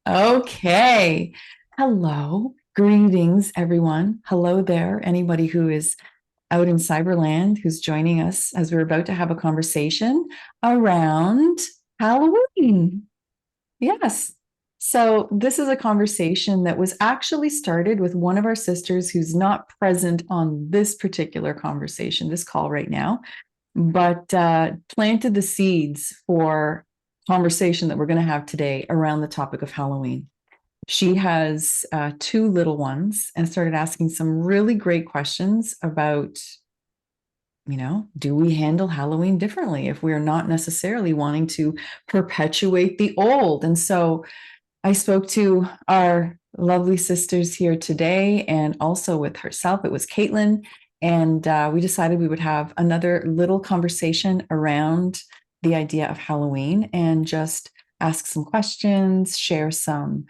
Okay. Hello. Greetings, everyone. Hello there. Anybody who is out in Cyberland who's joining us as we're about to have a conversation around Halloween. Yes. So, this is a conversation that was actually started with one of our sisters who's not present on this particular conversation, this call right now, but planted the seeds for conversation that we're going to have today around the topic of Halloween. She has two little ones and started asking some really great questions about, do we handle Halloween differently if we're not necessarily wanting to perpetuate the old? And so I spoke to our lovely sisters here today and also with herself. It was Kaitlyn. And we decided we would have another little conversation around the idea of Halloween and just ask some questions, share some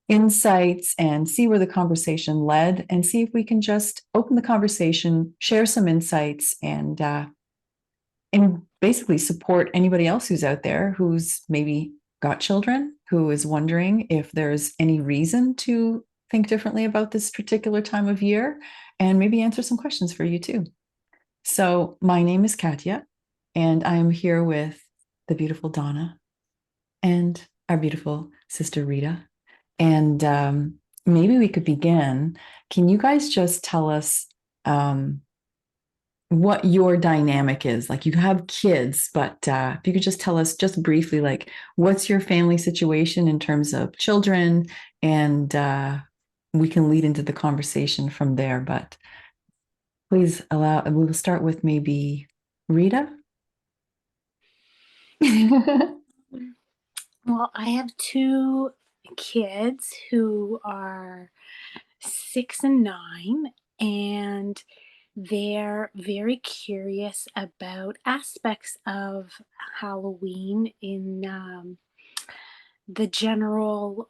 insights, and see where the conversation led, and see if we can just open the conversation, share some insights, and basically support anybody else who's out there who's maybe got children, who is wondering if there's any reason to think differently about this particular time of year, and maybe answer some questions for you too. So, my name is Katya, and I'm here with the beautiful Donna and our beautiful sister Rita. And maybe we could begin. Can you guys just tell us what your dynamic is? Like, you have kids, but if you could just tell us just briefly, like, what's your family situation in terms of children? And we can lead into the conversation from there. But please allow, we'll start with maybe Rita. Well, I have two kids who are 6 and 9, and they're very curious about aspects of Halloween in the general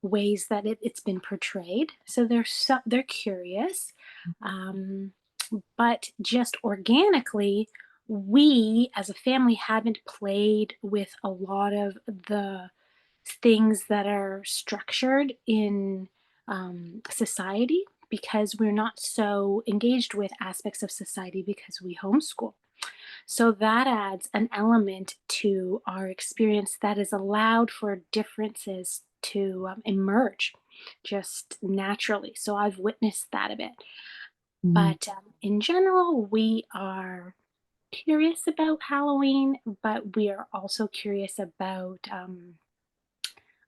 ways that it's been portrayed. So they're curious, um, but just organically, we as a family haven't played with a lot of the things that are structured in society, because we're not so engaged with aspects of society because we homeschool. So that adds an element to our experience that is allowed for differences to emerge just naturally. So I've witnessed that a bit. Mm, But in general, we are curious about Halloween, but we are also curious about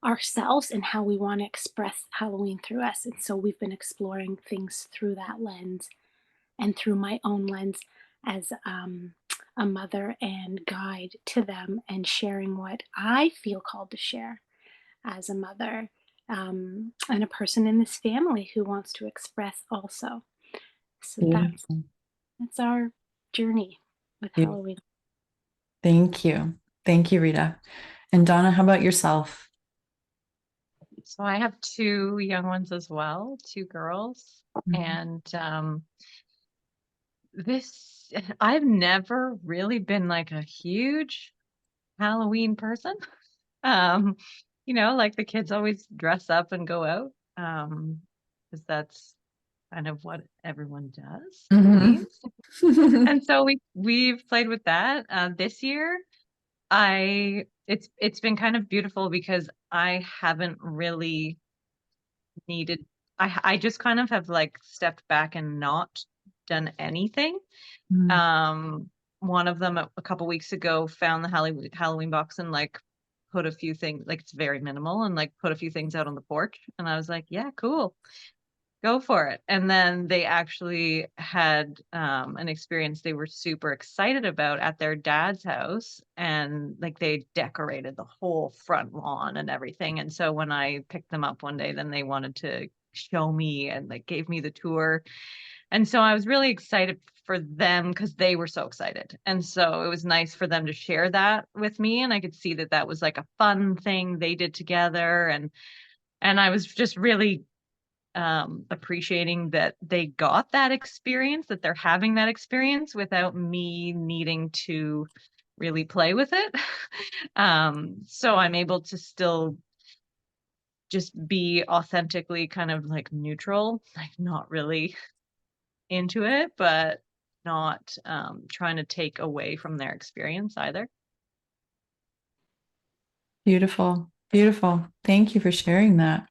ourselves and how we want to express Halloween through us. And so we've been exploring things through that lens and through my own lens as a mother and guide to them, and sharing what I feel called to share as a mother, and a person in this family who wants to express also. So beautiful. that's our journey with Beautiful. Halloween. Thank you. Thank you, Rita. And Donna, how about yourself? So I have two young ones as well, two girls. Mhm. And this, I've never really been like a huge Halloween person. Um, like the kids always dress up and go out, because that's kind of what everyone does, it Mhm. seems. And so we've played with that. This year, it's been kind of beautiful because I haven't really needed I just kind of have like stepped back and not done anything. Mm. Um One of them a couple weeks ago found the Halloween box and like put a few things, like it's very minimal, and like put a few things out on the porch, and I was like, yeah, cool. Go for it. And then they actually had an experience they were super excited about at their dad's house. And like they decorated the whole front lawn and everything. And so when I picked them up one day, then they wanted to show me and like gave me the tour. And so I was really excited for them because they were so excited. And so it was nice for them to share that with me. And I could see that that was like a fun thing they did together. And I was just really appreciating that they got that experience, that they're having that experience without me needing to really play with it. So I'm able to still just be authentically kind of like neutral, like not really into it, but not trying to take away from their experience either. Beautiful. Beautiful. Thank you for sharing that.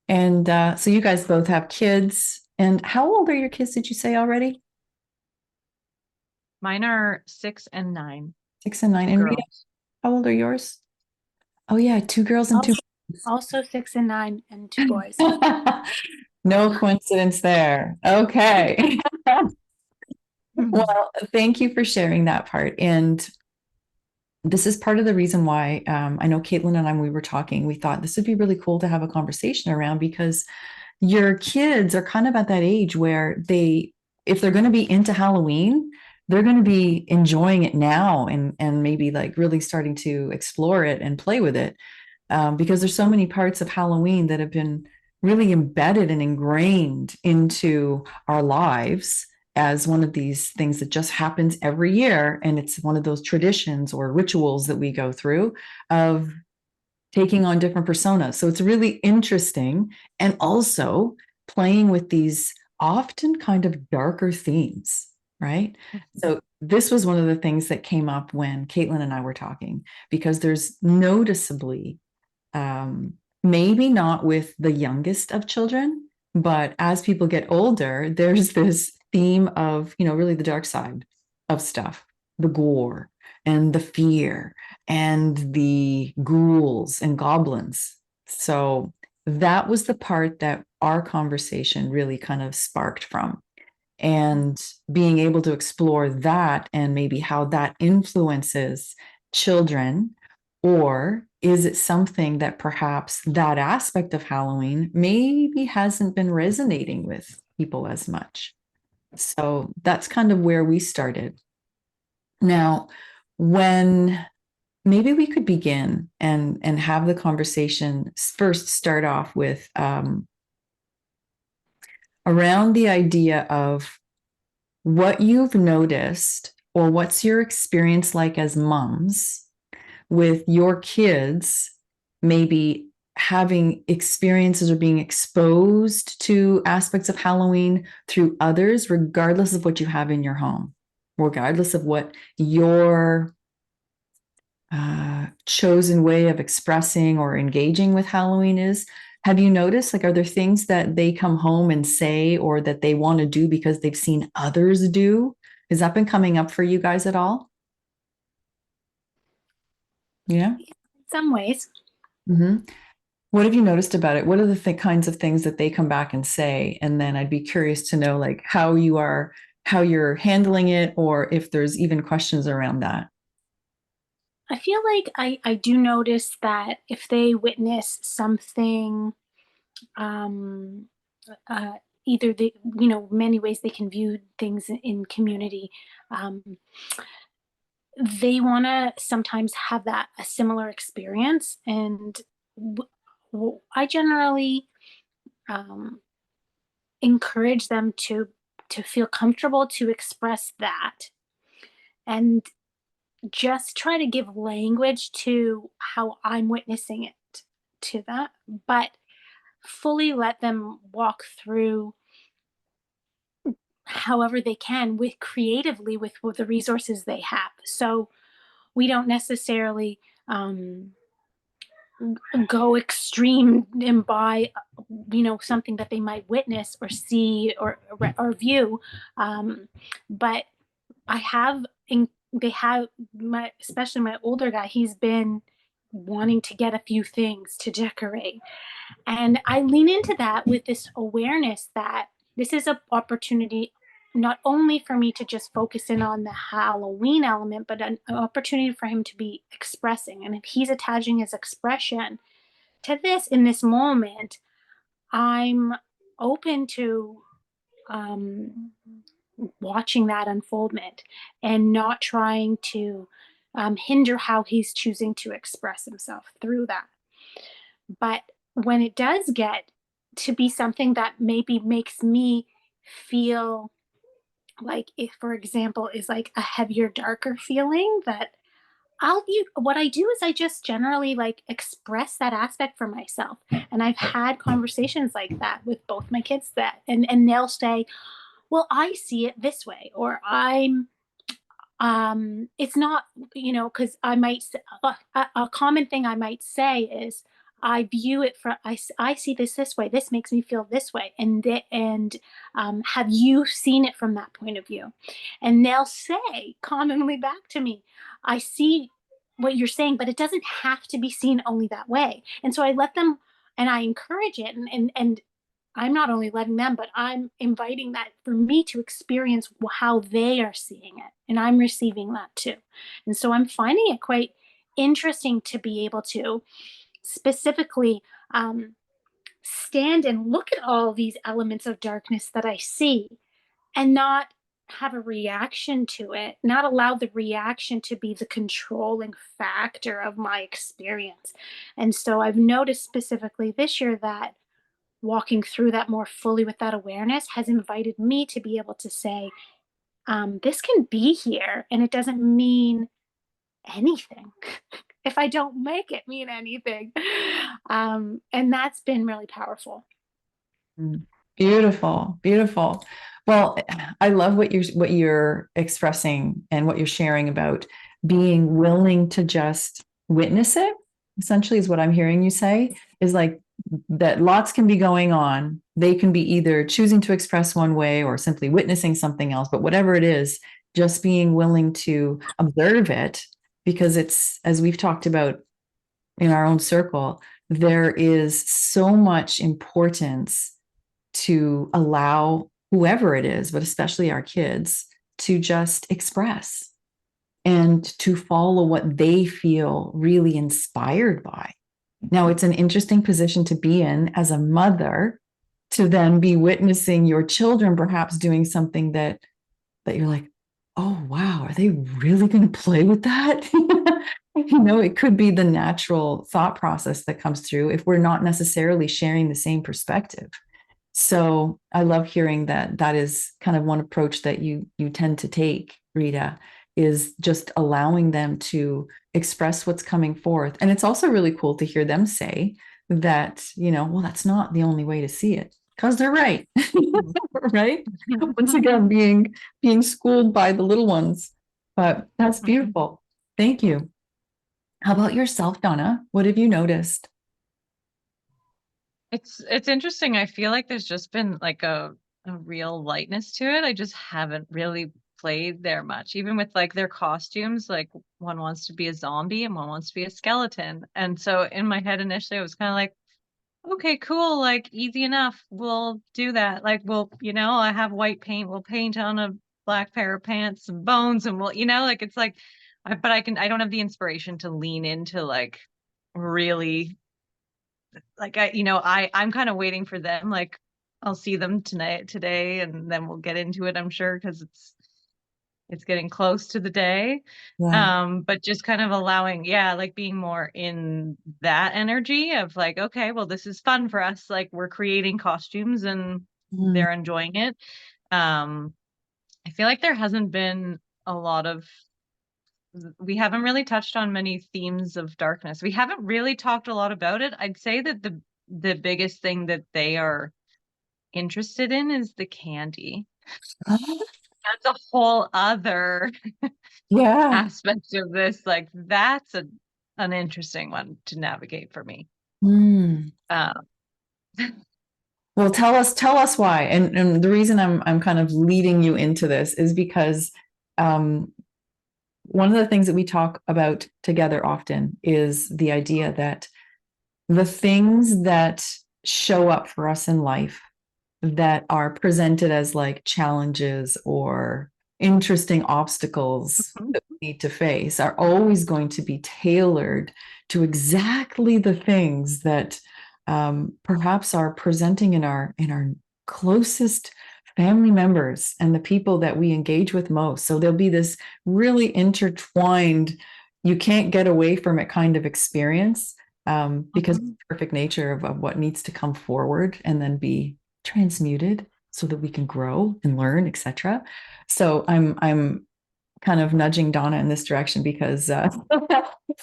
And so you guys both have kids. And how old are your kids, did you say already? Mine are 6 and 9. 6 and 9. Two And Rita, girls. how old are yours? Oh yeah, 2 girls and 2 Also 6 and 9 and 2 boys. No coincidence there. Okay. Well, thank you for sharing that part. And this is part of the reason why I know Kaitlyn and I, we were talking, we thought this would be really cool to have a conversation around because your kids are kind of at that age where if they're going to be into Halloween, they're going to be enjoying it now and maybe like really starting to explore it and play with it. Because there's so many parts of Halloween that have been really embedded and ingrained into our lives as one of these things that just happens every year. And it's one of those traditions or rituals that we go through of taking on different personas. So it's really interesting and also playing with these often kind of darker themes, right? So this was one of the things that came up when Kaitlyn and I were talking, because there's noticeably maybe not with the youngest of children, but as people get older, there's this theme of, really the dark side of stuff, the gore and the fear and the ghouls and goblins. So that was the part that our conversation really kind of sparked from. And being able to explore that and maybe how that influences children, or is it something that perhaps that aspect of Halloween maybe hasn't been resonating with people as much? So that's kind of where we started. Now, when maybe we could begin and have the conversation first start off with around the idea of what you've noticed or what's your experience like as moms with your kids maybe having experiences or being exposed to aspects of Halloween through others, regardless of what you have in your home, regardless of what your chosen way of expressing or engaging with Halloween is. Have you noticed, like, are there things that they come home and say or that they want to do because they've seen others do? Has that been coming up for you guys at all? Yeah. In some ways. Mm-hmm. What have you noticed about it? What are the kinds of things that they come back and say? And then I'd be curious to know, like, how you're handling it, or if there's even questions around that. I feel like I do notice that if they witness something, um, uh, either they, many ways they can view things in community. They want to sometimes have a similar experience, and I generally um, encourage them to feel comfortable to express that, and just try to give language to how I'm witnessing it to that, but fully let them walk through however they can with creatively with the resources they have. So we don't necessarily go extreme and buy something that they might witness or see or view, but I have they have especially my older guy, he's been wanting to get a few things to decorate, and I lean into that with this awareness that this is an opportunity not only for me to just focus in on the Halloween element, but an opportunity for him to be expressing. And if he's attaching his expression to this in this moment, I'm open to um, watching that unfoldment and not trying to hinder how he's choosing to express himself through that. But when it does get to be something that maybe makes me feel like, if, for example, is like a heavier, darker feeling that what I do is I just generally like express that aspect for myself. And I've had conversations like that with both my kids and they'll say, well, I see it this way, or it's not, because I might a common thing I might say is I view it from I see this way, this makes me feel this way, and have you seen it from that point of view? And they'll say commonly back to me, I see what you're saying, but it doesn't have to be seen only that way. And so I let them, and I encourage it, and I'm not only letting them, but I'm inviting that for me to experience how they are seeing it. And I'm receiving that too. And so I'm finding it quite interesting to be able to specifically stand and look at all these elements of darkness that I see and not have a reaction to it, not allow the reaction to be the controlling factor of my experience. And so I've noticed specifically this year that walking through that more fully with that awareness has invited me to be able to say, this can be here and it doesn't mean anything if I don't make it mean anything. And that's been really powerful. Beautiful, beautiful. Well, I love what you're expressing and what you're sharing about being willing to just witness it. Essentially, is what I'm hearing you say is like that lots can be going on. They can be either choosing to express one way or simply witnessing something else, but whatever it is, just being willing to observe it because it's, as we've talked about in our own circle, there is so much importance to allow whoever it is, but especially our kids, to just express and to follow what they feel really inspired by. Now, it's an interesting position to be in as a mother to then be witnessing your children perhaps doing something that you're like, oh, wow, are they really going to play with that? It could be the natural thought process that comes through if we're not necessarily sharing the same perspective. So I love hearing that that is kind of one approach that you tend to take, Rita, is just allowing them to express what's coming forth. And it's also really cool to hear them say that, well, that's not the only way to see it because they're right. Right? Once again, being schooled by the little ones. But that's beautiful. Thank you. How about yourself, Donna? What have you noticed? It's interesting. I feel like there's just been like a real lightness to it. I just haven't really played there much. Even with like their costumes, like one wants to be a zombie and one wants to be a skeleton. And so in my head initially I was kind of like, okay, cool, like easy enough. We'll do that. Like I have white paint, we'll paint on a black pair of pants and bones and like it's like but I don't have the inspiration to lean into like really like I'm kind of waiting for them. Like I'll see them today, and then we'll get into it, I'm sure, because it's getting close to the day. Yeah. But just kind of allowing, yeah, like being more in that energy of like, okay, well, this is fun for us. Like we're creating costumes and Mm. they're enjoying it. I feel like there hasn't been a lot of we haven't really touched on many themes of darkness. We haven't really talked a lot about it. I'd say that the biggest thing that they are interested in is the candy. That's a whole other Yeah. aspect of this. Like that's an interesting one to navigate for me. Mm. Um, Well, tell us why. And the reason I'm kind of leading you into this is because um, one of the things that we talk about together often is the idea that the things that show up for us in life that are presented as like challenges or interesting obstacles that we need to face are always going to be tailored to exactly the things that perhaps are presenting in our closest family members and the people that we engage with most. So there'll be this really intertwined, you can't get away from it kind of experience because of the perfect nature of what needs to come forward and then be transmuted so that we can grow and learn, etc. So I'm kind of nudging Donna in this direction because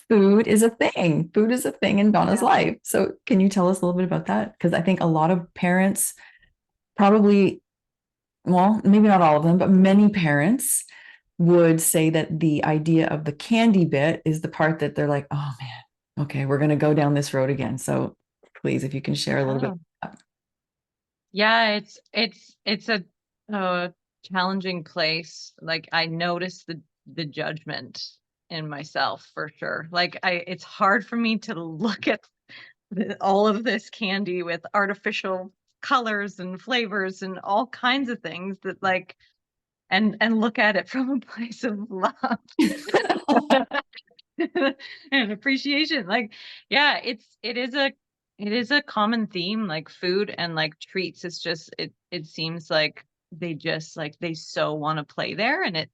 food is a thing. Food is a thing in Donna's life. So can you tell us a little bit about that? Because I think a lot of parents probably, well, maybe not all of them, but many parents would say that the idea of the candy bit is the part that they're like, oh man, okay, we're going to go down this road again. So please, if you can share a little bit. Yeah, it's a challenging place. Like I notice the judgment in myself for sure. Like it's hard for me to look at all of this candy with artificial colors and flavors and all kinds of things that like and look at it from a place of love and appreciation. Like, yeah, it is a common theme, like food and like treats. It's just it seems like they just like they so want to play there. And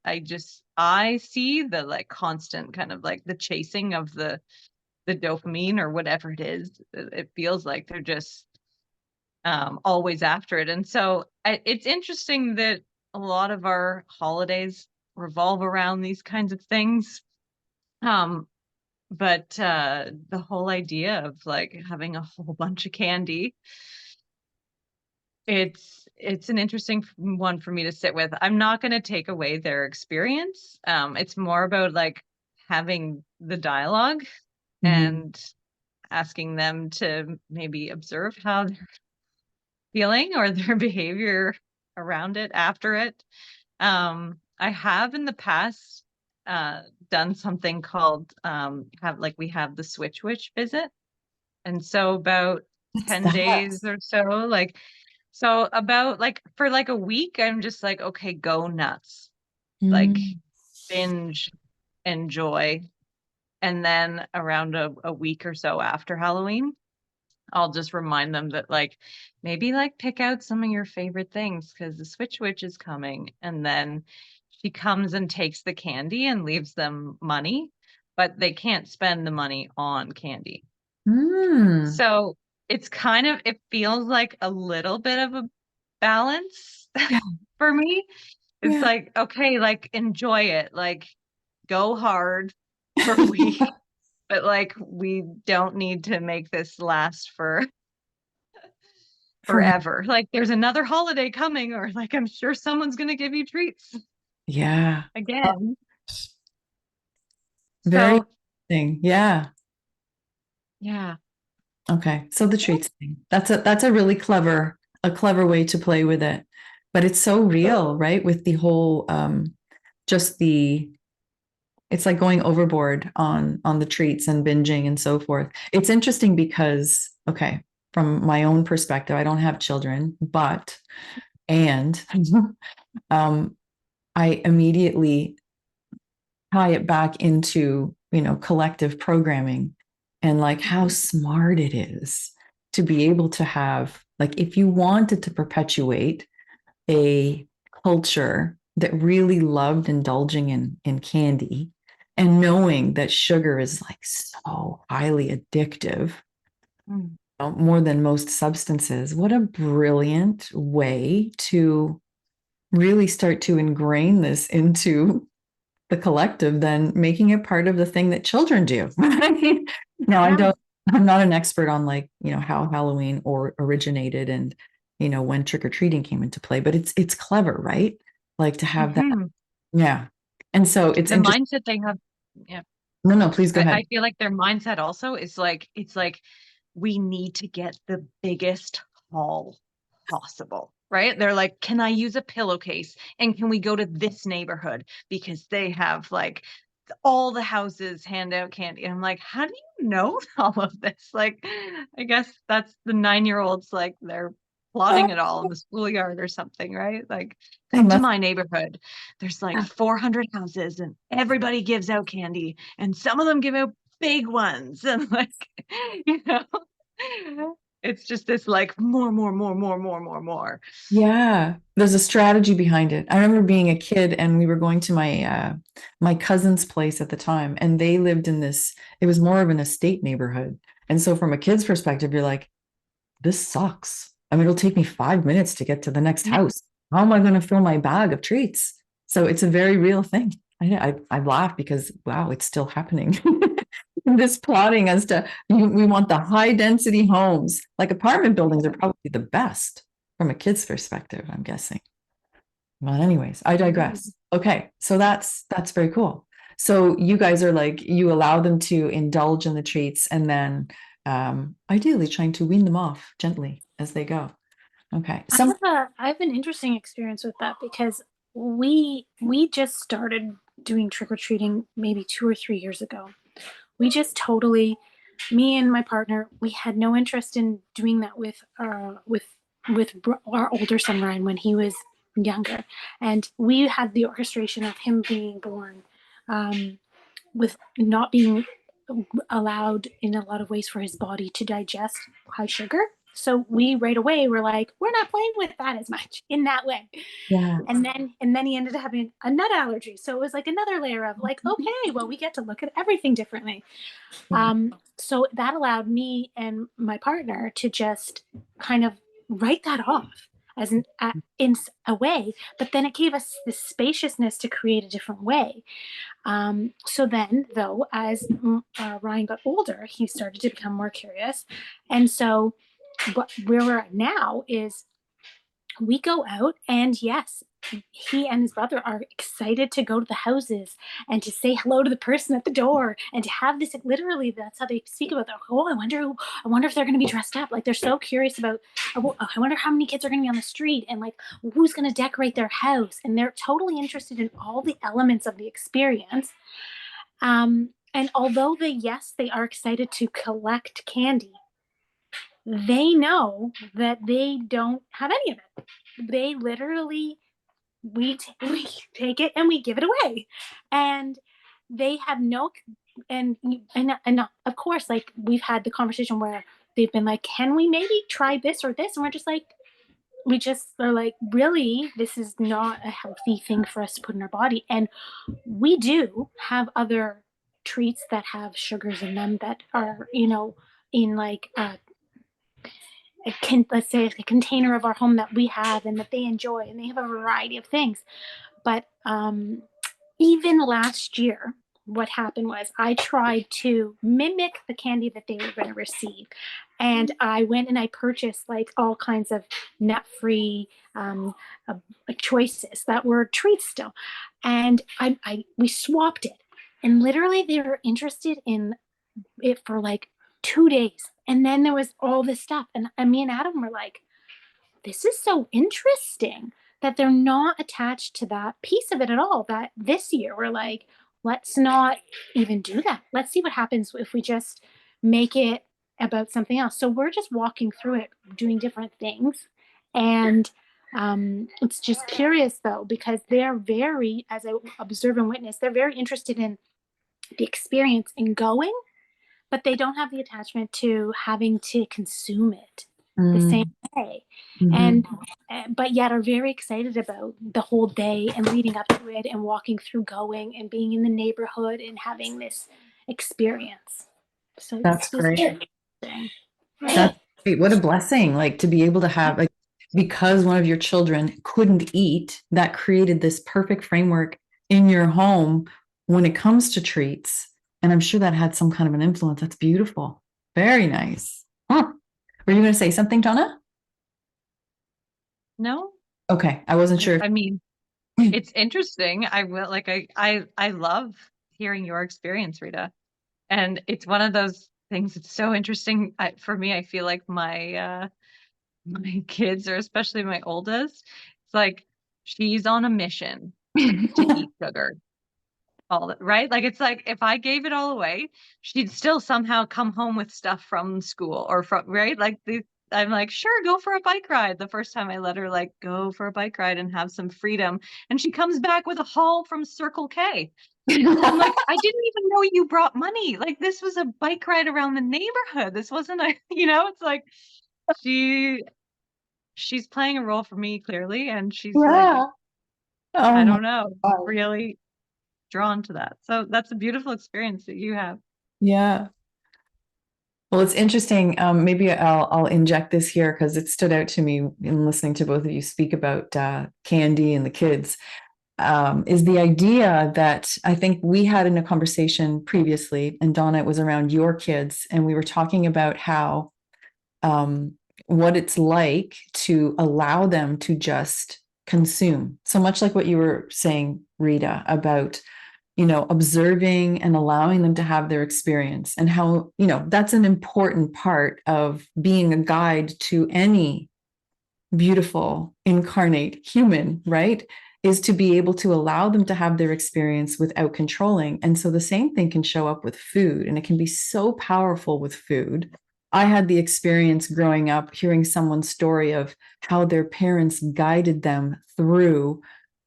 I see the like constant kind of like the chasing of the dopamine or whatever it is. It feels like they're just always after it. And so it's interesting that a lot of our holidays revolve around these kinds of things. But the whole idea of like having a whole bunch of candy, it's an interesting one for me to sit with. I'm not going to take away their experience. It's more about like having the dialogue and asking them to maybe observe how they're feeling or their behavior around it after it. I have in the past done something called we have the Switch Witch visit. And so about 10 days or so, like so about like for like a week, I'm just like, okay, go nuts. Like binge, enjoy. And then around a week or so after Halloween, I'll just remind them that like maybe like pick out some of your favorite things because the Switch Witch is coming. And then she comes and takes the candy and leaves them money, but they can't spend the money on candy. So it's kind of it feels like a little bit of a balance for me. It's like, okay, like enjoy it, like go hard for a week. But like we don't need to make this last for forever. Like there's another holiday coming, or like I'm sure someone's gonna give you treats. Yeah. Again. Very interesting. Yeah. Yeah. Okay. So the treats thing. That's a really clever way to play with it. But it's so real, right? With the whole just the it's like going overboard on the treats and binging and so forth. It's interesting because, okay, from my own perspective, I don't have children, but I immediately tie it back into, collective programming and like how smart it is to be able to have, like, if you wanted to perpetuate a culture that really loved indulging in candy and knowing that sugar is like so highly addictive, more than most substances, what a brilliant way to really start to ingrain this into the collective than making it part of the thing that children do. Now, I'm not an expert on like, how Halloween originated and, when trick-or-treating came into play, but it's clever, right? Like to have that. Yeah. And so it's the mindset they have. Yeah. No, please go ahead. I feel like their mindset also is like, it's like, we need to get the biggest haul possible, right? They're like, can I use a pillowcase? And can we go to this neighborhood? Because they have like all the houses hand out candy. And I'm like, how do you know all of this? Like, I guess that's the 9-year-olds, like they're plotting it all in the schoolyard or something, right? Like, come to my neighborhood. There's like 400 houses and everybody gives out candy and some of them give out big ones. And like, it's just this like more. Yeah, there's a strategy behind it. I remember being a kid and we were going to my cousin's place at the time, and they lived in this, it was more of an estate neighborhood. And so from a kid's perspective, you're like, this sucks. I mean, it'll take me 5 minutes to get to the next house. How am I going to fill my bag of treats? So it's a very real thing. I laugh because, wow, it's still happening. This plotting as to we want the high density homes, like apartment buildings are probably the best from a kid's perspective, I'm guessing. But anyways, I digress. Okay, so that's very cool. So you guys are like, you allow them to indulge in the treats and then ideally trying to wean them off gently as they go. Okay. I have an interesting experience with that because we just started doing trick or treating maybe 2 or 3 years ago. We just totally, me and my partner, we had no interest in doing that with our older son Ryan when he was younger, and we had the orchestration of him being born with not being allowed in a lot of ways for his body to digest high sugar. So we right away were like, we're not playing with that as much in that way. Yeah. And then he ended up having a nut allergy. So it was like another layer of like, okay, well, we get to look at everything differently. So that allowed me and my partner to just kind of write that off as in a way, but then it gave us this spaciousness to create a different way. So then, though, as Ryan got older, he started to become more curious. And so, where we're at now is we go out, and yes, he and his brother are excited to go to the houses and to say hello to the person at the door and to have this. Literally, that's how they speak about that. Oh, I wonder if they're going to be dressed up. Like they're so curious about. Oh, I wonder how many kids are going to be on the street and like who's going to decorate their house. And they're totally interested in all the elements of the experience. And although they are excited to collect candy, they know that they don't have any of it. They literally, we take it and we give it away, and they have no, and of course, like we've had the conversation where they've been like, can we maybe try this or this, and we're just like, we just are like, really, this is not a healthy thing for us to put in our body. And we do have other treats that have sugars in them that are, in like let's say a container of our home that we have and that they enjoy, and they have a variety of things. But even last year, what happened was I tried to mimic the candy that they were going to receive, and I went and I purchased like all kinds of nut-free choices that were treats still, and we swapped it, and literally they were interested in it for like 2 days. And then there was all this stuff. And me and Adam were like, this is so interesting that they're not attached to that piece of it at all. That this year we're like, let's not even do that. Let's see what happens if we just make it about something else. So we're just walking through it, doing different things. And it's just curious though, because they're very, as I observe and witness, they're very interested in the experience and going, but they don't have the attachment to having to consume it the same way. And but yet are very excited about the whole day and leading up to it and walking through going and being in the neighborhood and having this experience. So that's great. That's great. What a blessing, like to be able to have, like, because one of your children couldn't eat, that created this perfect framework in your home when it comes to treats. And I'm sure that had some kind of an influence. That's beautiful. Very nice. Huh. Were you going to say something, Donna? No. Okay. I wasn't sure. I mean, it's interesting. I love hearing your experience, Rita. And it's one of those things that's so interesting. For me, I feel like my kids, or especially my oldest, it's like she's on a mission to eat sugar. Right? Like it's like if I gave it all away, she'd still somehow come home with stuff from school or from, right? Like I'm like, sure, go for a bike ride. The first time I let her like go for a bike ride and have some freedom, and she comes back with a haul from Circle K. I'm like, I didn't even know you brought money. Like this was a bike ride around the neighborhood. This wasn't a, it's like she's playing a role for me clearly, and she's like, I don't know, really drawn to that. So that's a beautiful experience that you have. Yeah. Well, it's interesting. Maybe I'll inject this here because it stood out to me in listening to both of you speak about candy and the kids. is the idea that I think we had in a conversation previously, and Donna, it was around your kids, and we were talking about how what it's like to allow them to just consume. So much like what you were saying, Rita, about, observing and allowing them to have their experience, and how, that's an important part of being a guide to any beautiful incarnate human, right? Is to be able to allow them to have their experience without controlling. And so the same thing can show up with food, and it can be so powerful with food. I had the experience growing up hearing someone's story of how their parents guided them through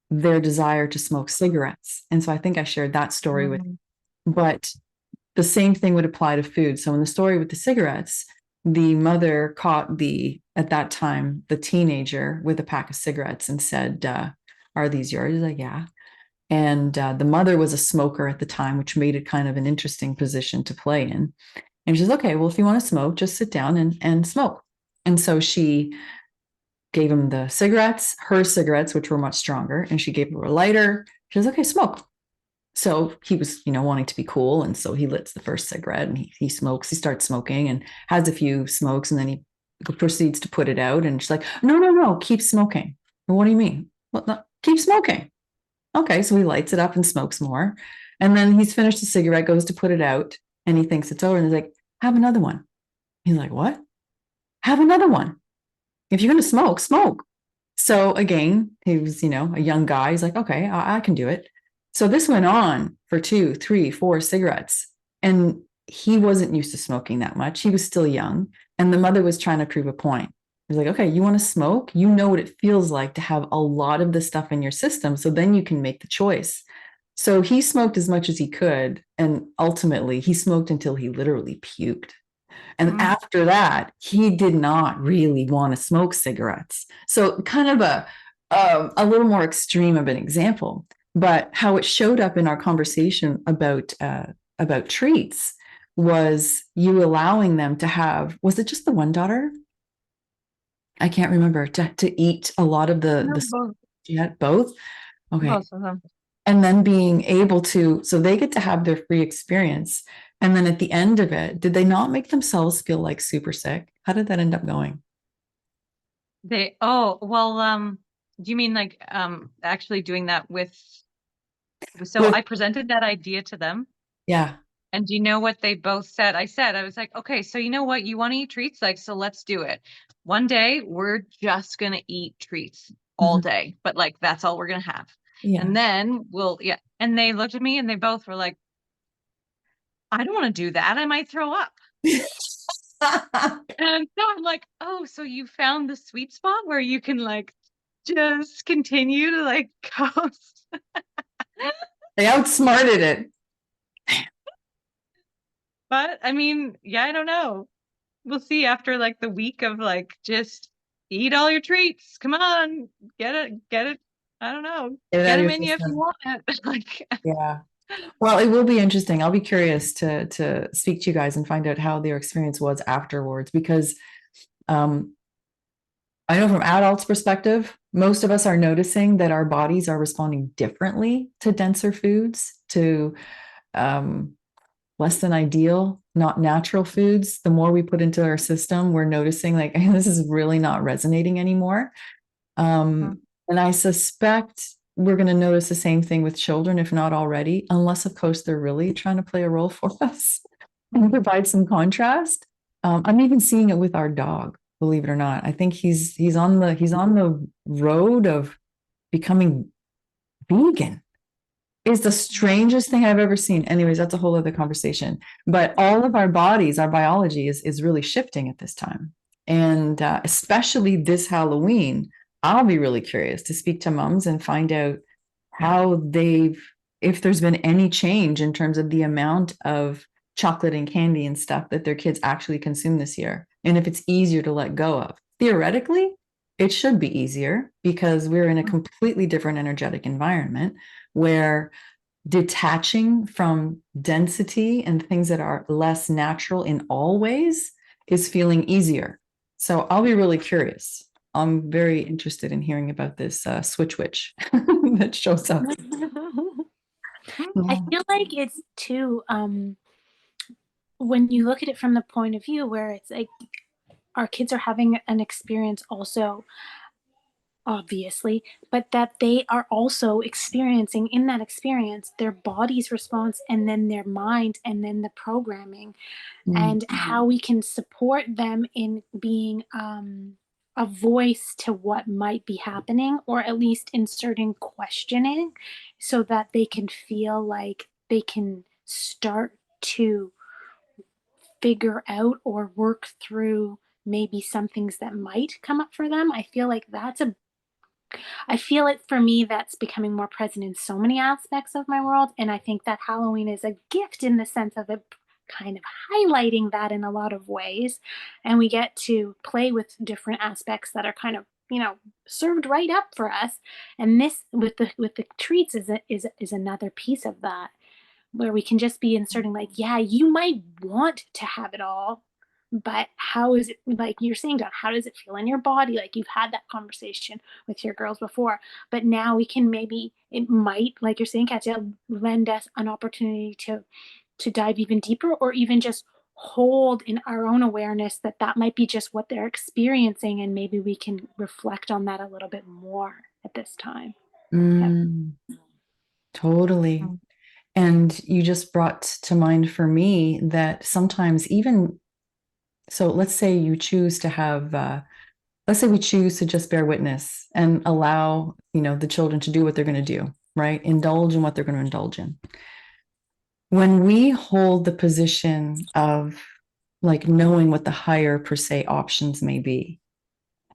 their desire to smoke cigarettes. And so I think I shared that story with you. But the same thing would apply to food. So in the story with the cigarettes, the mother caught at that time, the teenager with a pack of cigarettes and said, are these yours? He's like, yeah. And the mother was a smoker at the time, which made it kind of an interesting position to play in. And she's okay, well, if you want to smoke, just sit down and smoke. And so she gave him the cigarettes, her cigarettes, which were much stronger, and she gave him a lighter. She was okay, smoke. So he was, wanting to be cool. And so he lit the first cigarette and he smokes, he starts smoking and has a few smokes, and then he proceeds to put it out. And she's like, no, keep smoking. Well, what do you mean? Well, no, keep smoking. Okay. So he lights it up and smokes more. And then he's finished the cigarette, goes to put it out, and he thinks it's over. And he's like, have another one. He's like, what? Have another one. If you're going to smoke, smoke. So again, he was, a young guy. He's like, okay, I can do it. So this went on for 2, 3, 4 cigarettes. And he wasn't used to smoking that much. He was still young. And the mother was trying to prove a point. He's like, okay, you want to smoke? You know what it feels like to have a lot of this stuff in your system. So then you can make the choice. So he smoked as much as he could. And ultimately, he smoked until he literally puked. And after that, he did not really want to smoke cigarettes. So kind of a little more extreme of an example, but how it showed up in our conversation about treats was you allowing them to have, was it just the one daughter? I can't remember, to eat a lot of Both. Yeah, both. Okay. Both of them. And then being able to, so they get to have their free experience. And then at the end of it, did they not make themselves feel like super sick? How did that end up going? Do you mean like actually doing that I presented that idea to them. Yeah. And do you know what they both said? I was like, okay, so you know what? You want to eat treats? Like, so let's do it. One day we're just going to eat treats all day, but like, that's all we're going to have. Yeah. And then And they looked at me and they both were like, I don't want to do that. I might throw up. And so I'm like, oh, so you found the sweet spot where you can like just continue to like coast. They outsmarted it. But I mean, I don't know. We'll see after like the week of like, just eat all your treats. Come on, get it. I don't know. Get them in you if you want it. Like, yeah. Well, it will be interesting. I'll be curious to speak to you guys and find out how their experience was afterwards, because I know from adults' perspective, most of us are noticing that our bodies are responding differently to denser foods, to less than ideal, not natural foods. The more we put into our system, we're noticing like, this is really not resonating anymore. And I suspect we're going to notice the same thing with children, if not already, unless of course they're really trying to play a role for us and provide some contrast. I'm even seeing it with our dog, believe it or not. I think he's on the road of becoming vegan. Is the strangest thing I've ever seen. Anyways, that's a whole other conversation. But all of our bodies, our biology is really shifting at this time. And especially this Halloween, I'll be really curious to speak to moms and find out how if there's been any change in terms of the amount of chocolate and candy and stuff that their kids actually consume this year. And if it's easier to let go of. Theoretically, it should be easier because we're in a completely different energetic environment where detaching from density and things that are less natural in all ways is feeling easier. So I'll be really curious I'm very interested in hearing about this switch witch that shows up. I feel like it's too, when you look at it from the point of view where it's like our kids are having an experience also, obviously, but that they are also experiencing in that experience their body's response and then their mind and then the programming, and how we can support them in being a voice to what might be happening, or at least inserting questioning so that they can feel like they can start to figure out or work through maybe some things that might come up for them. I feel it for me that's becoming more present in so many aspects of my world. And I think that Halloween is a gift in the sense of it kind of highlighting that in a lot of ways. And we get to play with different aspects that are kind of, served right up for us. And this with the treats is another piece of that, where we can just be inserting like, yeah, you might want to have it all, but how is it, like you're saying, Don, how does it feel in your body? Like you've had that conversation with your girls before, but now we can, maybe it might, like you're saying, Katya, lend us an opportunity to dive even deeper, or even just hold in our own awareness that that might be just what they're experiencing, and maybe we can reflect on that a little bit more at this time. Totally. And you just brought to mind for me that sometimes even, so let's say you choose to have, let's say we choose to just bear witness and allow, the children to do what they're going to do, right? Indulge in what they're going to indulge in. When we hold the position of like knowing what the higher per se options may be,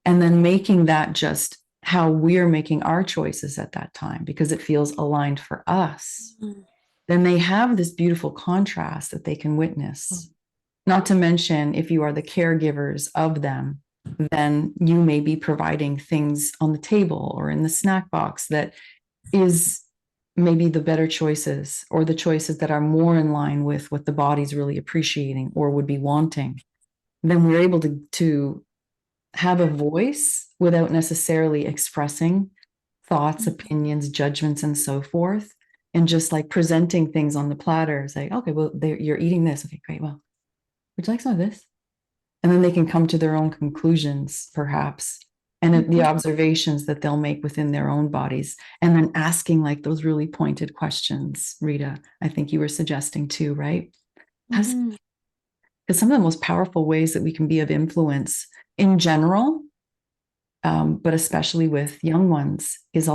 and then making that just how we're making our choices at that time because it feels aligned for us, then they have this beautiful contrast that they can witness. Not to mention, if you are the caregivers of them, then you may be providing things on the table or in the snack box that is maybe the better choices, or the choices that are more in line with what the body's really appreciating or would be wanting. Then we're able to have a voice without necessarily expressing thoughts, opinions, judgments, and so forth. And just like presenting things on the platter, say, okay, well, you're eating this. Okay, great. Well, would you like some of this? And then they can come to their own conclusions, perhaps, and the observations that they'll make within their own bodies. And then asking like those really pointed questions, Rita, I think you were suggesting too, right? Because some of the most powerful ways that we can be of influence in general, but especially with young ones, is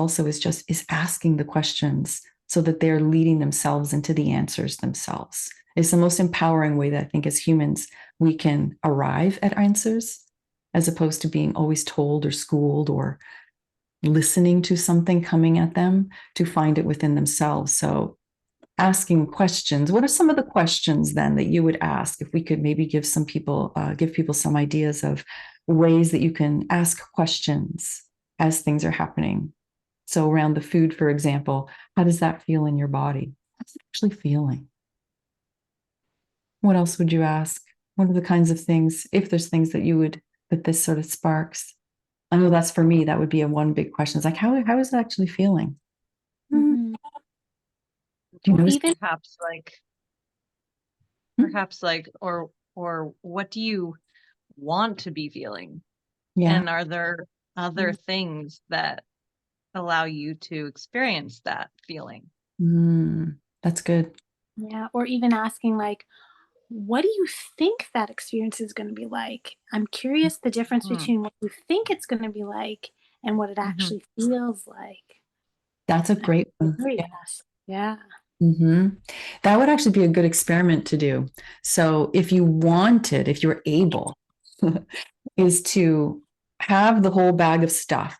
asking the questions so that they're leading themselves into the answers themselves. It's the most empowering way that I think as humans we can arrive at answers, as opposed to being always told or schooled or listening to something coming at them, to find it within themselves. So asking questions. What are some of the questions then that you would ask, if we could maybe give people some ideas of ways that you can ask questions as things are happening? So around the food, for example, how does that feel in your body? How's it actually feeling? What else would you ask? What are the kinds of things, if there's things that this sort of sparks? I know that's for me, that would be a one big question. It's like, how is it actually feeling? Do you notice? Even Perhaps like, or what do you want to be feeling? Yeah. And are there other things that allow you to experience that feeling? That's good. Yeah, or even asking like, what do you think that experience is going to be like? I'm curious the difference between what you think it's going to be like and what it actually feels like. That's a great one. Yeah. That would actually be a good experiment to do. So if you were able, is to have the whole bag of stuff.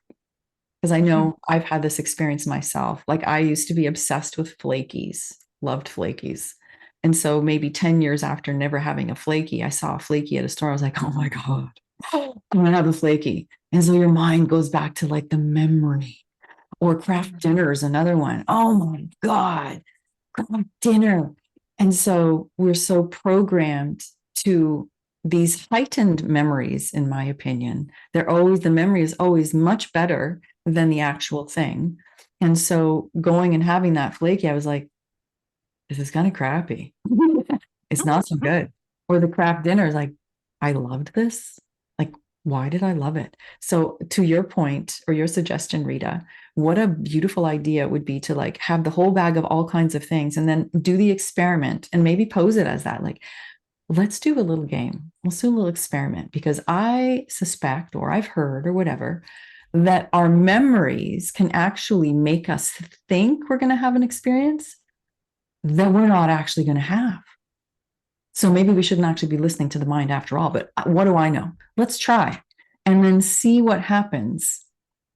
Because I know I've had this experience myself. Like I used to be obsessed with flakies, loved flakies. And so maybe 10 years after never having a flaky, I saw a flaky at a store. I was like, oh my God, I'm going to have a flaky. And so your mind goes back to like the memory. Or craft dinner is another one. Oh my God, craft dinner. And so we're so programmed to these heightened memories, in my opinion, the memory is always much better than the actual thing. And so going and having that flaky, I was like, this is kind of crappy. It's not so good. Or the crap dinner is like, I loved this. Like, why did I love it? So to your point or your suggestion, Rita, what a beautiful idea it would be to like have the whole bag of all kinds of things and then do the experiment and maybe pose it as that. Like, let's do a little game. Let's do a little experiment because I suspect, or I've heard, or whatever, that our memories can actually make us think we're going to have an experience that we're not actually going to have. So maybe we shouldn't actually be listening to the mind after all. But what do I know? Let's try and then see what happens.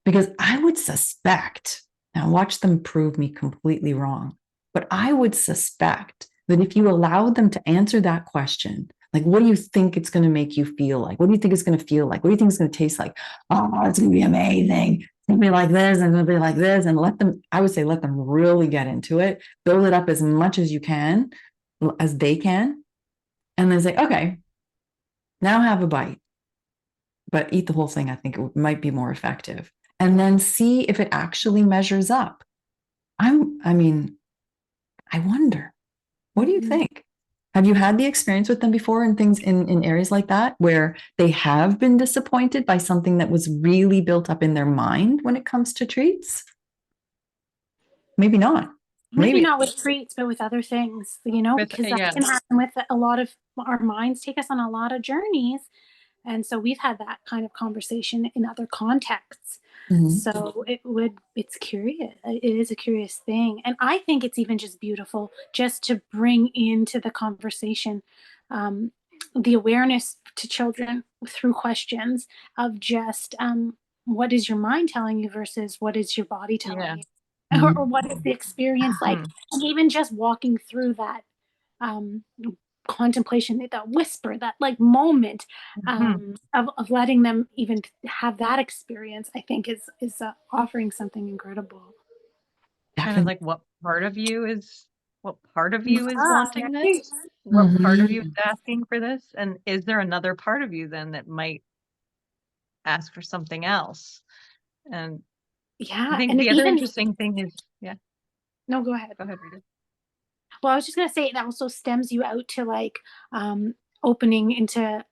Because I would suspect, now watch them prove me completely wrong, but I would suspect that if you allowed them to answer that question, like, what do you think it's going to make you feel like? What do you think it's going to feel like? What do you think it's going to taste like? Oh, it's going to be amazing. It's going to be like this, and it's going to be like this. And let them, I would say, let them really get into it, build it up as much as you can, as they can. And then say, okay, now have a bite, but eat the whole thing. I think it might be more effective. And then see if it actually measures up. I wonder, what do you think? Have you had the experience with them before in things in areas like that where they have been disappointed by something that was really built up in their mind when it comes to treats? Maybe not. Maybe not with treats, but with other things, because that can happen with a lot of our minds take us on a lot of journeys. And so we've had that kind of conversation in other contexts. Mm-hmm. So it's curious. It is a curious thing. And I think it's even just beautiful just to bring into the conversation the awareness to children through questions of just what is your mind telling you versus what is your body telling you? Or what is the experience like? And even just walking through that contemplation, that whisper, that like moment of letting them even have that experience, I think is offering something incredible. Kind of like what part of you is wanting this? What part of you is asking for this? And is there another part of you then that might ask for something else? And I think the other interesting thing is, no, go ahead. Go ahead, Rita. Well, I was just going to say, it also stems you out to like opening into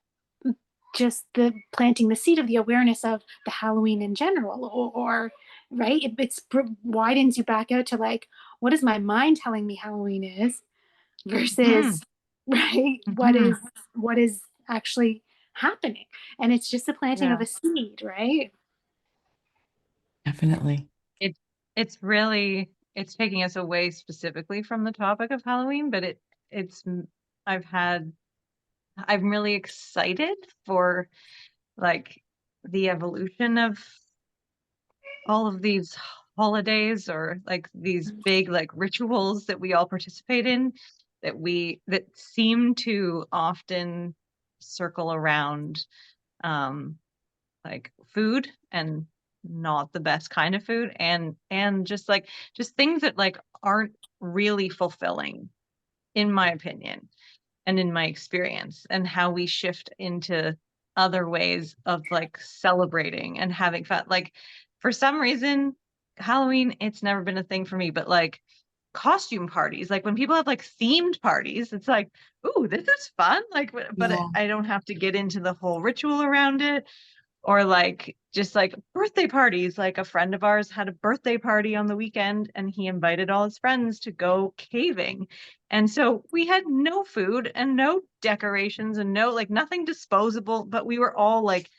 just the planting the seed of the awareness of the Halloween in general, or right? It widens you back out to like, what is my mind telling me Halloween is versus, right? What is actually happening? And it's just the planting of a seed, right? Definitely. It's really, it's taking us away specifically from the topic of Halloween, but I'm really excited for like the evolution of all of these holidays, or like these big like rituals that we all participate in, that seem to often circle around like food, and not the best kind of food, and just things that like aren't really fulfilling, in my opinion and in my experience, and how we shift into other ways of like celebrating and having fun. Like for some reason, Halloween, it's never been a thing for me, but like costume parties, like when people have like themed parties, it's like, ooh, this is fun. Like, but I don't have to get into the whole ritual around it. Or like just like birthday parties. Like a friend of ours had a birthday party on the weekend, and he invited all his friends to go caving. And so we had no food and no decorations and no like nothing disposable, but we were all like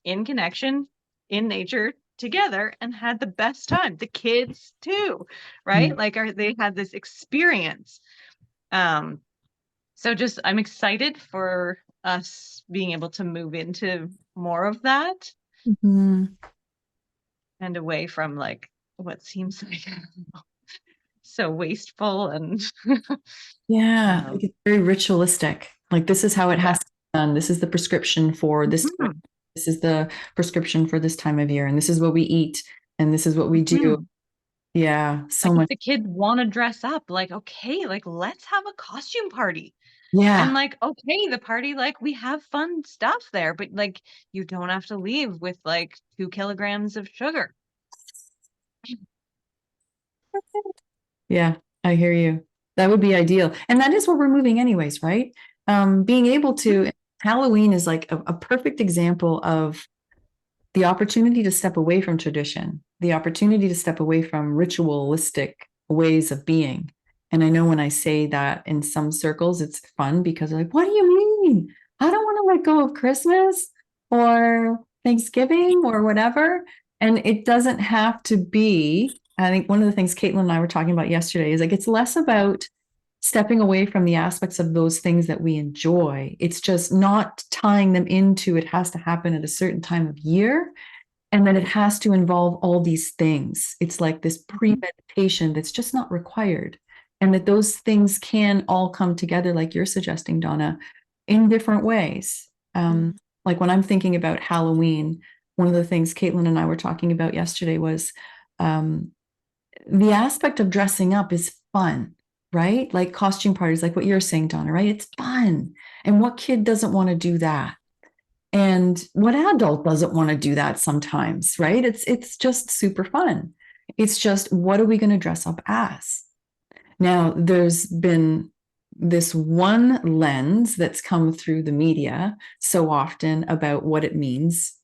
in connection, in nature together, and had the best time. The kids too, right? Like they had this experience. So just I'm excited for us being able to move into more of that, and away from like what seems like so wasteful and like it's very ritualistic. Like this is how it has to be done. This is the prescription for this. This is the prescription for this time of year, and this is what we eat, and this is what we do. Yeah, so like much. If the kids want to dress up, like, okay, like let's have a costume party. Yeah. And like, okay, the party, like we have fun stuff there, but like you don't have to leave with like 2 kilograms of sugar. Yeah, I hear you. That would be ideal. And that is where we're moving anyways, right? Being able to, Halloween is like a perfect example of the opportunity to step away from tradition, the opportunity to step away from ritualistic ways of being. And I know when I say that in some circles, it's fun because they're like, what do you mean? I don't want to let go of Christmas or Thanksgiving or whatever. And it doesn't have to be. I think one of the things Kaitlyn and I were talking about yesterday is like it's less about stepping away from the aspects of those things that we enjoy. It's just not tying them into it has to happen at a certain time of year and that it has to involve all these things. It's like this premeditation that's just not required. And that those things can all come together, like you're suggesting, Donna, in different ways. Like when I'm thinking about Halloween, one of the things Kaitlyn and I were talking about yesterday was um, the aspect of dressing up is fun, right? Like costume parties, like what you're saying, Donna, right? It's fun. And what kid doesn't want to do that? And what adult doesn't want to do that sometimes, right? It's just super fun. It's just what are we going to dress up as? Now, there's been this one lens that's come through the media so often about what it means,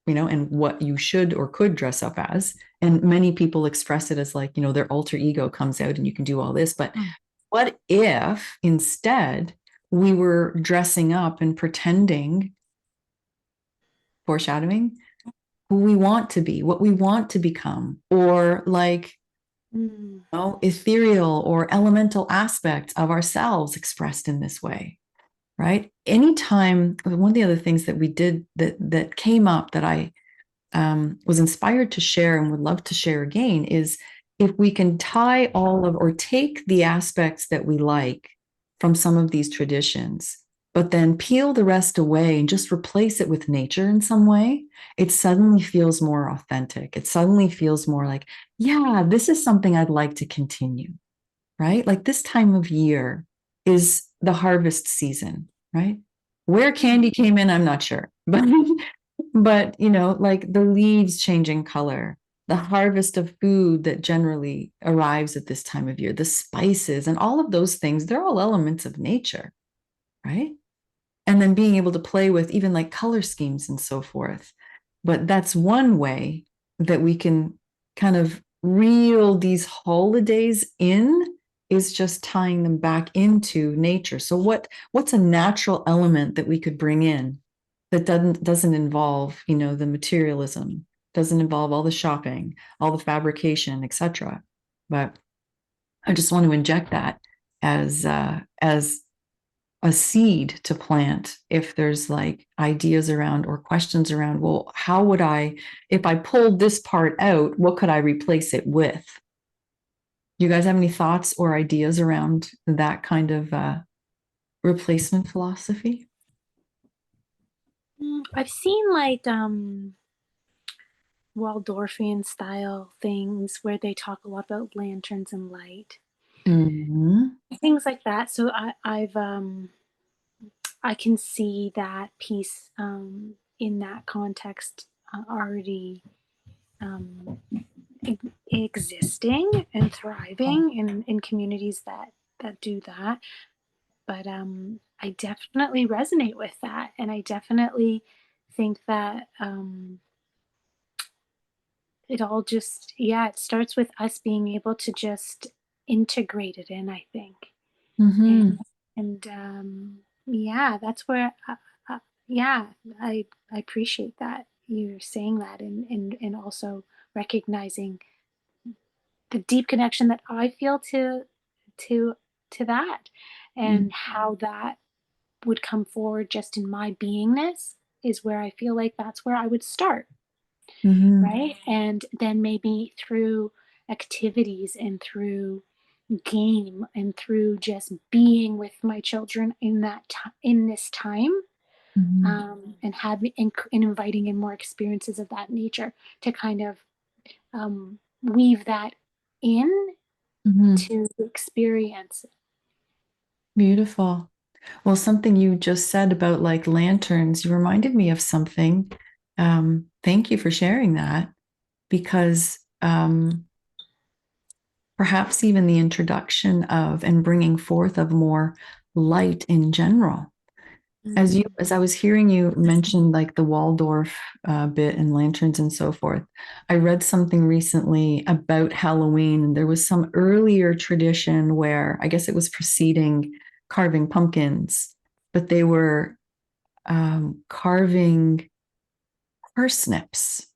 and what you should or could dress up as. And many people express it as like, their alter ego comes out and you can do all this. But what if instead we were dressing up and pretending, foreshadowing, who we want to be, what we want to become, or like ethereal or elemental aspects of ourselves expressed in this way, right? Anytime, one of the other things that we did that came up that I was inspired to share and would love to share again is if we can tie all of or take the aspects that we like from some of these traditions, but then peel the rest away and just replace it with nature in some way, it suddenly feels more authentic. It suddenly feels more like, yeah, this is something I'd like to continue, right? Like this time of year is the harvest season, right? Where candy came in, I'm not sure, but like the leaves changing color, the harvest of food that generally arrives at this time of year, the spices and all of those things, they're all elements of nature, right? And then being able to play with even like color schemes and so forth. But that's one way that we can kind of reel these holidays in is just tying them back into nature. So what's a natural element that we could bring in that doesn't involve, the materialism, doesn't involve all the shopping, all the fabrication, etc. But I just want to inject that as a seed to plant if there's like ideas around or questions around, well, how would if I pulled this part out, what could I replace it with? You guys have any thoughts or ideas around that kind of replacement philosophy? I've seen like Waldorfian style things where they talk a lot about lanterns and light, things like that. So I can see that piece in that context already um, existing and thriving in communities that do that. But I definitely resonate with that, and I definitely think that it all just it starts with us being able to just integrate it in. I think, Mm-hmm. and yeah, that's where yeah, I appreciate that you're saying that, and also recognizing the deep connection that I feel to to that, and how that would come forward just in my beingness is where I feel like that's where I would start, Mm-hmm. right? And then maybe through activities and through game and through just being with my children in in this time, Mm-hmm. and having and inviting in more experiences of that nature to kind of weave that in Mm-hmm. to the experience. Beautiful. Well, something you just said about like lanterns, you reminded me of something. Thank you for sharing that because perhaps even the introduction of and bringing forth of more light in general. As I was hearing you mention like the Waldorf bit and lanterns and so forth, I read something recently about Halloween, and there was some earlier tradition where I guess it was preceding carving pumpkins, but they were carving parsnips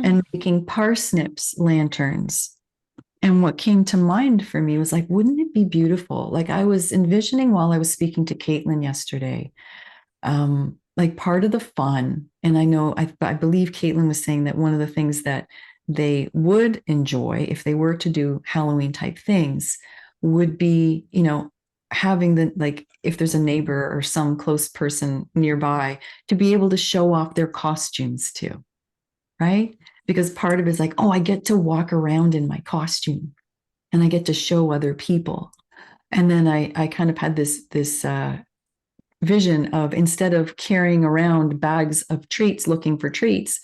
and making parsnips lanterns. And what came to mind for me was like, wouldn't it be beautiful? Like I was envisioning while I was speaking to Kaitlyn yesterday, like part of the fun. And I know, I believe Kaitlyn was saying that one of the things that they would enjoy if they were to do Halloween type things would be, having the, like, if there's a neighbor or some close person nearby to be able to show off their costumes too, right? Because part of it is like, oh, I get to walk around in my costume and I get to show other people. And then I kind of had this vision of instead of carrying around bags of treats looking for treats,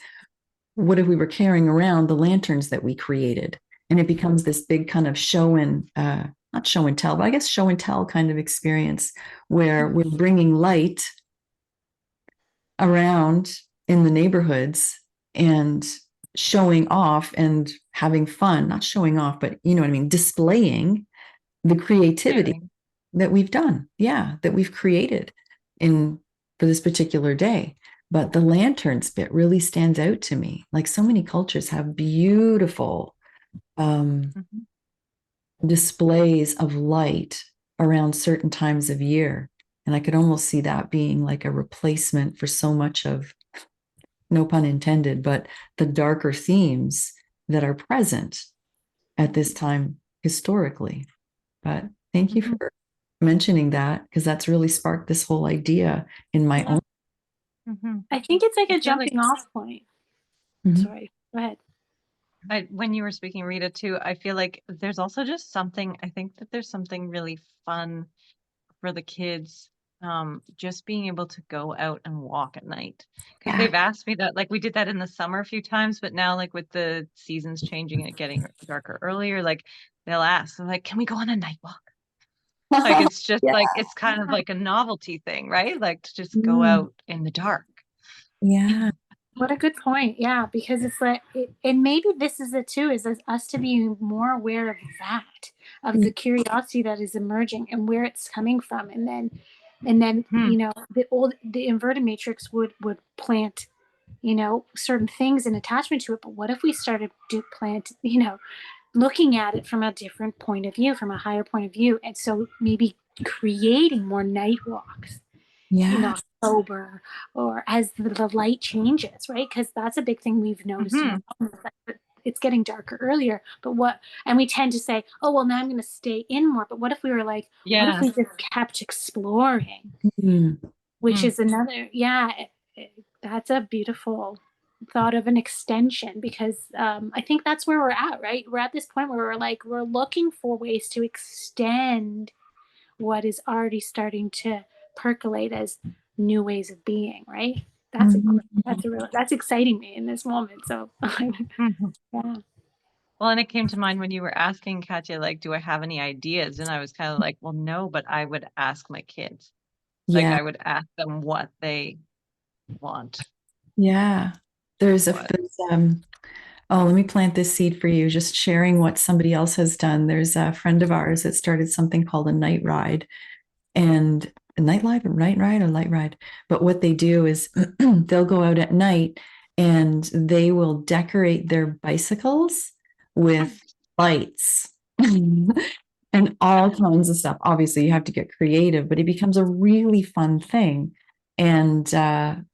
what if we were carrying around the lanterns that we created? And it becomes this big kind of show and not show and tell, but I guess show and tell kind of experience where we're bringing light around in the neighborhoods and showing off and having fun, not showing off, but you know what I mean, displaying the creativity that we've done. Yeah, that we've created in for this particular day. But the lanterns bit really stands out to me. Like so many cultures have beautiful displays of light around certain times of year. And I could almost see that being like a replacement for so much of, no pun intended, but the darker themes that are present at this time historically. But thank you for mentioning that because that's really sparked this whole idea in my own. I think it's like I a feel like- jumping off point. Sorry, go ahead. When you were speaking, Rita, too, I feel like there's also just something, I think that there's something really fun for the kids, just being able to go out and walk at night. Because they've asked me that, like we did that in the summer a few times, but now like with the seasons changing and it getting darker earlier, like they'll ask, they're like, can we go on a night walk? Like it's just like, it's kind of like a novelty thing, right? Like to just go out in the dark. Yeah. What a good point. Yeah, because it's like, and maybe this is it too, is us to be more aware of that, of the curiosity that is emerging and where it's coming from. And then, the inverted matrix would plant, certain things in attachment to it. But what if we started to plant, looking at it from a different point of view, from a higher point of view. And so maybe creating more night walks in October or as the light changes, right? Because that's a big thing we've noticed in our home, that it's getting darker earlier. And we tend to say, oh, well, now I'm going to stay in more. But what if we were like, what if we just kept exploring? Which is another, that's a beautiful thought of an extension, because I think that's where we're at, right? We're at this point where we're looking for ways to extend what is already starting to percolate as new ways of being, right? That's exciting me in this moment. So yeah. Well, and it came to mind when you were asking, Katya, like, do I have any ideas? And I was kind of like, well, no, but I would ask my kids. Like I would ask them what they want. Yeah. There's oh, let me plant this seed for you, just sharing what somebody else has done. There's a friend of ours that started something called a night ride, and a night ride or light ride. But what they do is they'll go out at night and they will decorate their bicycles with lights and all kinds of stuff. Obviously, you have to get creative, but it becomes a really fun thing. And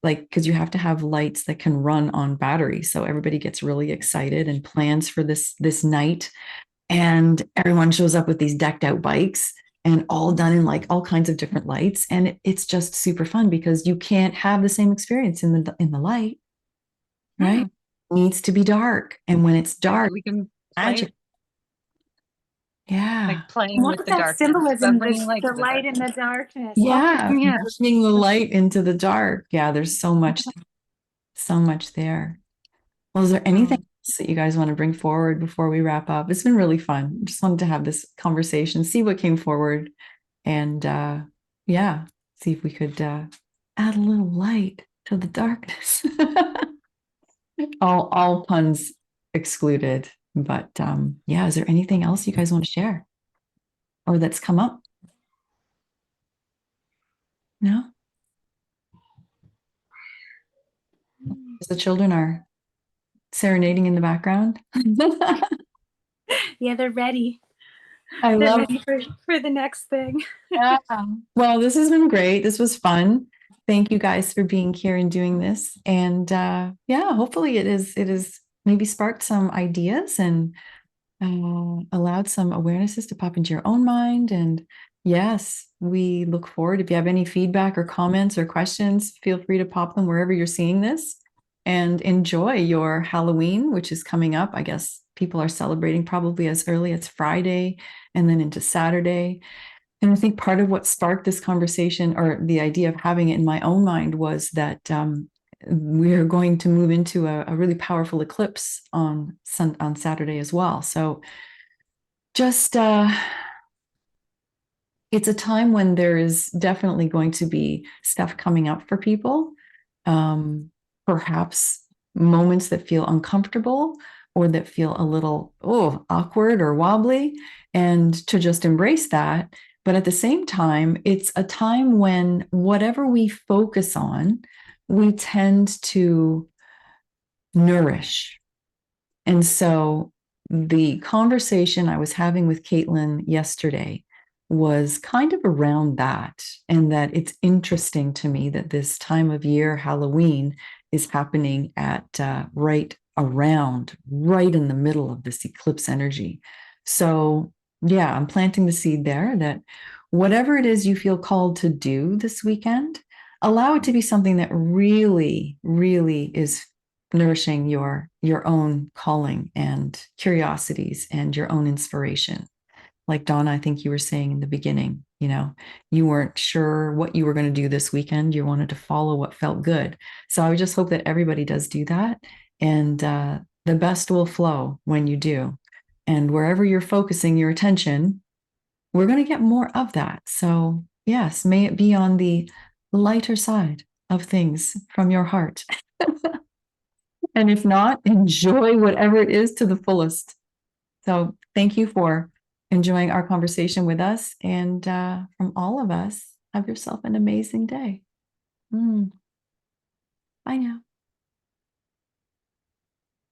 because you have to have lights that can run on battery, so everybody gets really excited and plans for this night, and everyone shows up with these decked out bikes and all done in like all kinds of different lights, and it's just super fun because you can't have the same experience in the light, right? It needs to be dark, and when it's dark, we can magic. Yeah. like playing Look with at the that darkness, symbolism, but bringing light the to the light in darkness. the darkness. Yeah. Yeah. Bringing the light into the dark. Yeah. There's so much there. Well, is there anything else that you guys want to bring forward before we wrap up? It's been really fun. Just wanted to have this conversation, see what came forward, and yeah, see if we could add a little light to the darkness. All puns excluded. But yeah, is there anything else you guys want to share or that's come up? No? As the children are serenading in the background. Yeah, they're ready. I They're love ready for the next thing. Yeah. Well, this has been great. This was fun. Thank you guys for being here and doing this. And yeah, hopefully it is maybe sparked some ideas and allowed some awarenesses to pop into your own mind. And yes, we look forward. If you have any feedback or comments or questions, feel free to pop them wherever you're seeing this and enjoy your Halloween, which is coming up. I guess people are celebrating probably as early as Friday and then into Saturday. And I think part of what sparked this conversation or the idea of having it in my own mind was that we're going to move into a really powerful eclipse on Saturday as well. So just it's a time when there is definitely going to be stuff coming up for people. Perhaps moments that feel uncomfortable or that feel a little awkward or wobbly, and to just embrace that. But at the same time, it's a time when whatever we focus on, we tend to nourish. And so the conversation I was having with Kaitlyn yesterday was kind of around that, and that it's interesting to me that this time of year, Halloween, is happening at right in the middle of this eclipse energy. So, yeah, I'm planting the seed there that whatever it is you feel called to do this weekend, allow it to be something that really, really is nourishing your own calling and curiosities and your own inspiration. Like Donna, I think you were saying in the beginning, you weren't sure what you were going to do this weekend. You wanted to follow what felt good. So I would just hope that everybody does do that. And the best will flow when you do. And wherever you're focusing your attention, we're going to get more of that. So, yes, may it be on the lighter side of things from your heart. And if not, enjoy whatever it is to the fullest. So thank you for enjoying our conversation with us. And from all of us, have yourself an amazing day. Bye now.